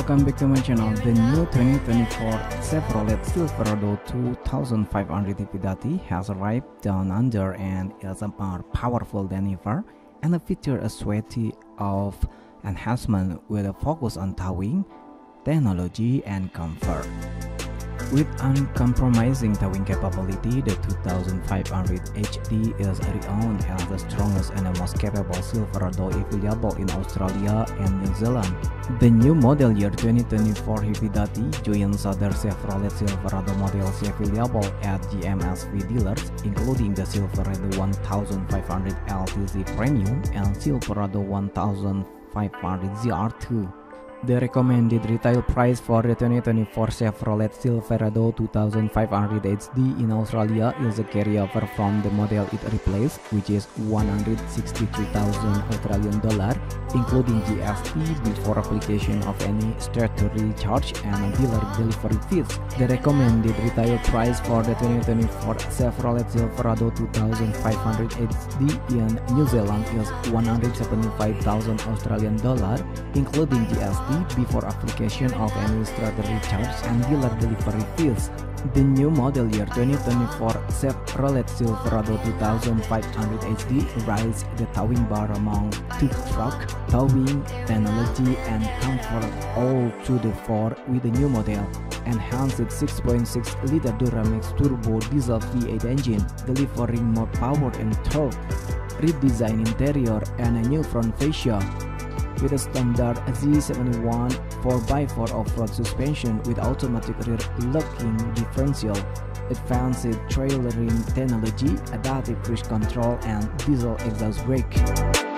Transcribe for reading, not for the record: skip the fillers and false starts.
Welcome back to my channel. The new 2024 Chevrolet Silverado 2500 HD has arrived down under and is more powerful than ever, and it features a suite of enhancements with a focus on towing, technology, and comfort. With uncompromising towing capability, the 2500 HD is renowned as the strongest and the most capable Silverado available in Australia and New Zealand. The new model year 2024 HD joins other Chevrolet Silverado models available at GMSV dealers, including the Silverado 2500 LTZ Premium and Silverado 1500 ZR2. The recommended retail price for the 2024 Chevrolet Silverado 2500 HD in Australia is a carryover from the model it replaced, which is $163,000 Australian dollar, including GST before application of any statutory charge and dealer delivery fees. The recommended retail price for the 2024 Chevrolet Silverado 2500 HD in New Zealand is $175,000 Australian dollar, including GST before application of any statutory charge and dealer delivery fees. The new model year 2024 Chevrolet Silverado 2500 HD raises the towing bar among two truck, towing, technology, and comfort all to the fore with the new model. Enhanced 6.6-liter Duramax Turbo Diesel V8 engine, delivering more power and torque, redesigned interior, and a new front fascia. With a standard Z71 4x4 off-road suspension with automatic rear locking differential, advanced trailering technology, adaptive cruise control, and diesel exhaust brake.